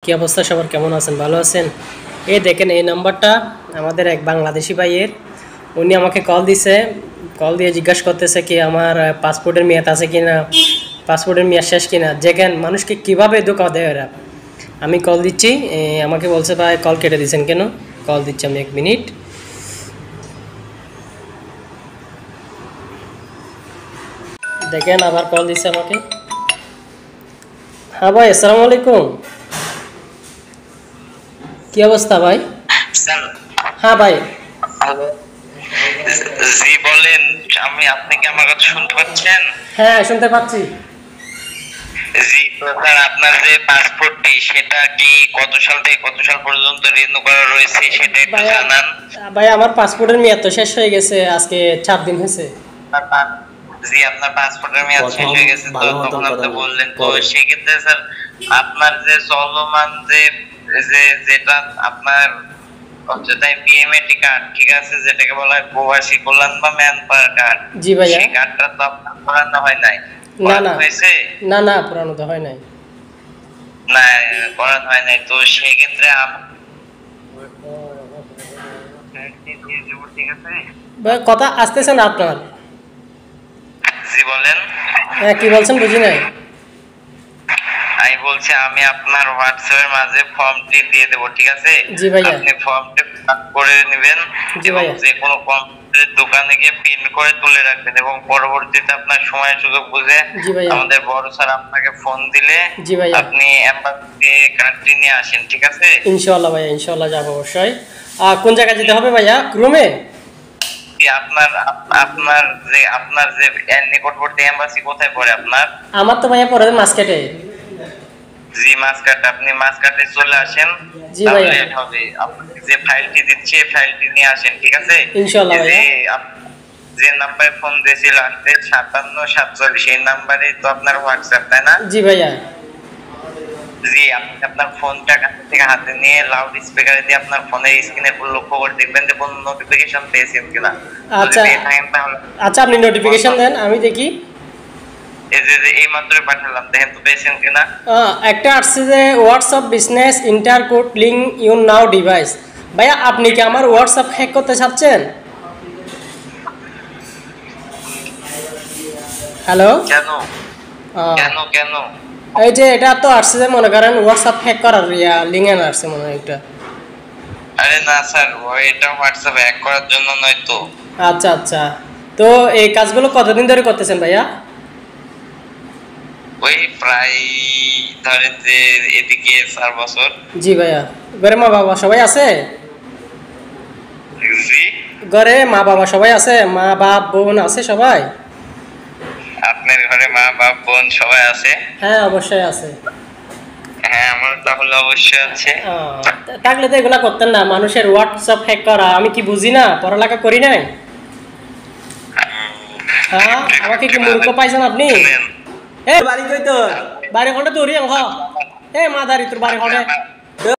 কি অবস্থা সবার, কেমন আছেন? ভালো আছেন? এই দেখেন, এই নাম্বারটা আমাদের এক বাংলাদেশি ভাইয়ের। উনি আমাকে কল দিছে, কল দিয়ে জিজ্ঞাসা করতেছে কি আমার পাসপোর্টের মেয়াদ আছে কিনা, পাসপোর্টের মেয়াদ শেষ কিনা। দেখেন মানুষকে কিভাবে ধোঁকা দেয় এরা। আমি কল দিচ্ছি, আমাকে বলছে ভাই কল কেটে দিয়েছেন কেন। কল দিচ্ছি আমি, 1 মিনিট। দেখেন আবার কল দিচ্ছে আমাকে। হ্যাঁ ভাই, আসসালামু আলাইকুম। কি অবস্থা ভাই? হ্যাঁ ভাই। জি বলেন। আপনি কি আমার কথা শুনতে পাচ্ছেন? হ্যাঁ, শুনতে পাচ্ছি। জি তো স্যার, আপনার যে পাসপোর্টটি সেটা কি কত সাল থেকে কত সাল পর্যন্ত রিনিউ করা রয়েছে সেটা একটু জানান। ভাই আমার পাসপোর্টের মেয়াদ তো শেষ হয়ে গেছে, আজকে 4 দিন হয়েছে। জি আপনার পাসপোর্টের মেয়াদ শেষ হয়ে গেছে, তো তখন আপনি বললেন, তো সেই ক্ষেত্রে স্যার আপনার যে চলমান যেটা আপনার হচ্ছে তাই পিএমএটি কার্ড, ঠিক আছে, যেটাকে বলা হয় প্রবাসী কল্যাণ বা ম্যান পাওয়ার কার্ড। জি ভাইয়া। সেই কার্ডটা তো আপনার করানো হয় নাই। না না হয়েছে? না, পুরানো তো হয় নাই। না, করানো হয় নাই। তো সেই ক্ষেত্রে ঠিক আছে। ভাই কথা আসতেছে না আপনার। জি বলেন। হ্যাঁ, কি বলছেন বুঝি নাই। আমি বলছি আমি আপনার হোয়াটসঅ্যাপের মাঝে ফর্মটি দিয়ে দেবো, ঠিক আছে? জি ভাইয়া। আপনি ফর্মটি ফিল করে নেবেন এবং যে কোনো কম্পিউটারের দোকানে গিয়ে প্রিন্ট করে তুলে রাখবেন এবং পরবর্তীতে আপনার সময় সুযোগ বুঝে আমাদের বড় স্যার আপনাকে ফোন দিলে আপনি এম্বাসিতে কার্ডটি নিয়ে আসেন, ঠিক আছে? ইনশাআল্লাহ ভাইয়া, ইনশাআল্লাহ যাব অবশ্যই। কোন জায়গায় যেতে হবে ভাইয়া? ক্রমে আপনার আপনার যে নিকটবর্তী এম্বাসি কোথায় পড়ে আপনার? আমার তো ভাইয়া পড়ে মাসকাটে। জি মাসকাট, আপনি মাসকাটে চলে আসেন। জি ভাইয়া। হবে আপনাকে যে ফাইলটি দিচ্ছি এই ফাইলটি নিয়ে আসেন, ঠিক আছে? ইনশাআল্লাহ ভাইয়া। যে নাম্বারে ফোন দিয়েছিল 5747 সেই নাম্বারে তো আপনার হোয়াটসঅ্যাপ, তাই না? জি ভাইয়া। জি আপনি আপনার ফোনটা কাছে থেকে হাতে নিয়ে লাউড স্পিকারে দিয়ে আপনার ফোনের স্ক্রিনের উপর লক্ষ্য করে দেখবেন যে কোন নোটিফিকেশন পেয়েছেন কিনা। আচ্ছা আচ্ছা, আপনি নোটিফিকেশন দেন, আমি দেখি। এই যে এই মাত্রই পাঠালাম, দেখেন তো পেয়েছেন কিনা। একটা আসছে যে WhatsApp business inter code link your now device. ভাইয়া আপনি কি আমার হোয়াটসঅ্যাপ হ্যাক করতে চাচ্ছেন? হ্যালো। কেন কেন কেন? এই যে এটা তো আসছে যে মনে করেন হোয়াটসঅ্যাপ হ্যাক করার লিঙ্ক আসছে মনে হয় একটা। আরে না স্যার, এটা হোয়াটসঅ্যাপ হ্যাক করার জন্য নয় তো। আচ্ছা আচ্ছা, তো এই কাজগুলো কতদিন ধরে করতেছেন ভাইয়া? ওই প্রায় ধরেন যে এদিকে 4 বছর। জি ভাইয়া। ঘরে মা বাবা সবাই আছে? জি ঘরে মা বাবা সবাই আছে? মা বাপ বোন আছে সবাই? আপনার ঘরে মা বাপ বোন সবাই আছে? হ্যাঁ অবশ্যই আছে। হ্যাঁ আমার তাহলে অবশ্যই আছে। থাকলে তো এগুলা করতেন না, মানুষের হোয়াটসঅ্যাপ হ্যাক করা আমি কি বুঝি না? পড়ালেখা করি নাই? হ্যাঁ, আমাকে কি মূর্খ পাইছেন আপনি? এ বাড়ি কই তোর? বাড়ি কোনটা তোরই অঙ্ক? এ মাদারি তোর বাড়ি কোনটা?